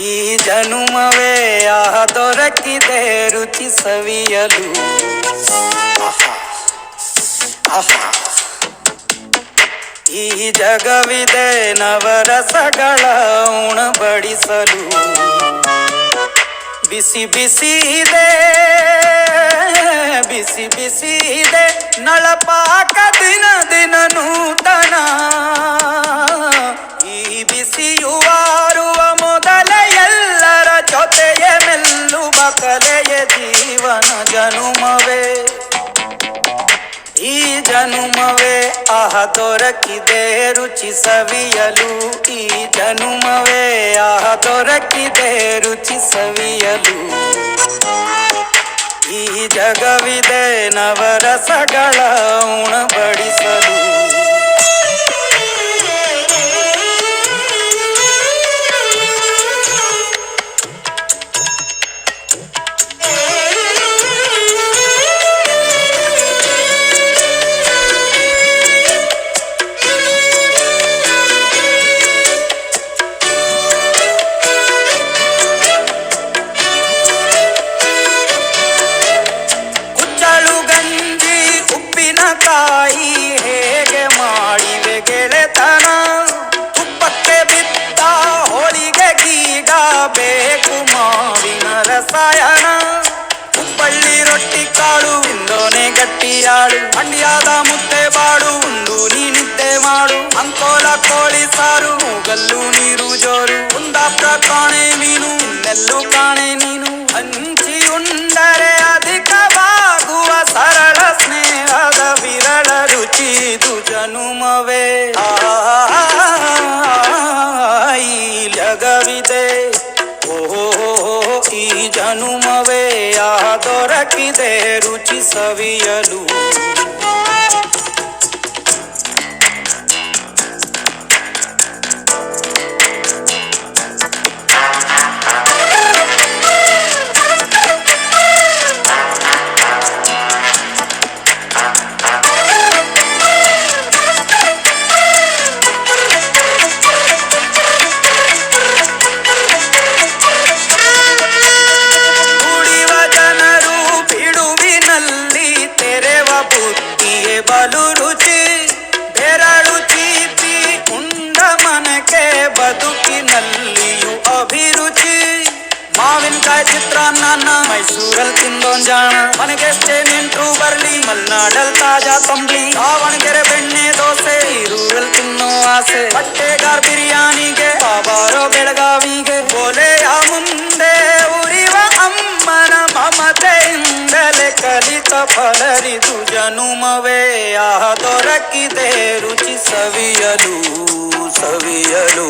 ಈ ಜನುಮವೇ ಆಹ ದೊರಕಿದೆ ರುಚಿ ಸವಿಯಲು. ಈ ಜಗವಿದೆ ನವರಸಗಳ ಉಣಬಡಿಸಲು. ಬಿಸಿ ಬಿಸಿ ಇದೆ ಬಿಸಿ ಬಿಸಿ ಇದೆ ನಳಪಾಕ ದಿನ ದಿನ ನೂತನ. ಈ ಬಿಸಿಯುವಾರುವ ಮೊದಲೇ ಎಲ್ಲರ ಜೊತೆಯ ಮೆಲ್ಲುವ ಕಲೆಯ ಜೀವನ ಜನುಮವೇ. ಈ ಜನುಮವೇ ಆಹ ದೊರಕಿದೆ ರುಚಿ ಸವಿಯಲು. ಈ ಜನುಮವೇ ಆಹ ದೊರಕಿದೆ ರುಚಿ ಸವಿಯಲು. ಈ ಜಗವಿದೆ ನವರಸಗಳ ಉಣಬಡಿಸಲು. ಕಾಯಿ ಹೇಗೆ ಮಾಡಿವೆ ಗೆಳೆತನ. ತುಪ್ಪಕ್ಕೆ ಬಿದ್ದ ಹೋಳಿಗೆ ಗೀಗ ಬೇಕು ಮಾವಿನ ರಸಾಯನ. ಹುಬ್ಬಳ್ಳಿ ರೊಟ್ಟಿ ಕಾಳು ಇಂದೋನೆ ಗಟ್ಟಿಯಾಳು. ಮಂಡ್ಯದ ಮುದ್ದೆ ಬಾಡು ಉಂಡು ನೀ ನಿದ್ದೆ ಮಾಡು. ಅಂಕೋಲ ಕೋಳಿ ಸಾರು ಮೂಗಲ್ಲು ನೀರು ಜೋರು. ಕುಂದಾಪುರ ಕಾಣೆ ಮೀನು ಇನ್ನೆಲ್ಲೂ ಕಾಣೆ ನೀನು. ಹಂಚಿ ಉಂಡರೆ ಅಧಿಕವಾಗುವ ಸರಳ ಸ್ನೇಹದ ವಿರಳ ರುಚಿ ಇದು ಜನುಮವೇ. ಈ ಜಗವಿದೆ ಓಹೋ ಈ ಜನುಮವೇ ಆಹ ದೊರಕಿದೆ ರುಚಿ ಸವಿಯಲು. ಬಲು ರುಚಿ ಬೆರಳು ಚೀಪಿ ಉಂಡ ಮನಕ್ಕೆ ಬದುಕಿನಲ್ಲಿಯೂ ಅಭಿರುಚಿ. ಮಾವಿನಕಾಯಿ ಚಿತ್ರಾನ್ನ ಮೈಸೂರಲ್ಲಿ ತಿಂದೋನ್ ಜಾಣ. ಮನೆಗೆಷ್ಟೇ ನೆಂಟ್ರು ಬರ್ಲಿ ಮಲ್ನಾಡಲ್ ತಾಜಾ ತಂಬ್ಳಿ. ದಾವಣಗೆರೆ ಬೆಣ್ಣೆ ದೋಸೆ ಈರೂರಲ್ಲಿ ತಿನ್ನೋ ಆಸೆ. ಬಟ್ಟೆಗಾರ್ ಬಿರಿಯಾನಿಗೆ ಬಾಬಾರೋ ಬೆಳಗಾವಿಗೆ. ಬೋಲೆಯ ಮುಂದೆ ಉರಿವ ಅಮ್ಮನ ಮಮತೆಯಿಂದಲೇ ಕಲಿತ ಫಲರಿದು ಜನುಮವೇ ಆಹ ದೊರಕಿದೆ ರುಚಿ ಸವಿಯಲು ಸವಿಯಲು.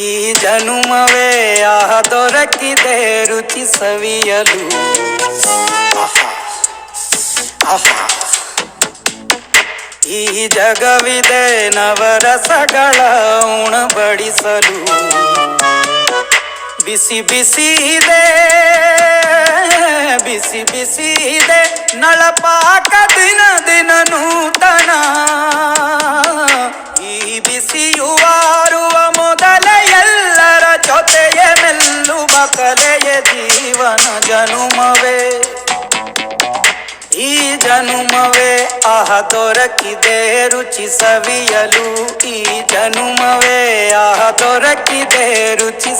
ಈ ಜನುಮವೇ ಆಹ ದೊರಕಿದೆ ರುಚಿ ಸವಿಯಲು. ಈ ಜಗವಿದೆ ನವರಸಗಳ ಉಣಬಡಿಸಲು. ಬಿಸಿ ಬಿಸಿ ಇದೆ ಬಿಸಿ ಬಿಸಿ ಇದೆ ನಳಪಾಕ ದಿನ ದಿನ ನೂತನ. ಈ ಬಿಸಿಯುವಾರುವ ಮೊದಲೇ ಎಲ್ಲರ ಜೊತೆಯ ಮೆಲ್ಲುವ ಕಲೆಯ ಜೀವನ ಜನುಮವೇ. ಈ ಜನುಮವೇ ಆಹ ದೊರಕಿದೆ ರುಚಿ ಸವಿಯಲು. ಈ ಜನುಮವೇ ಆಹ ದೊರಕಿದೆ ರುಚಿ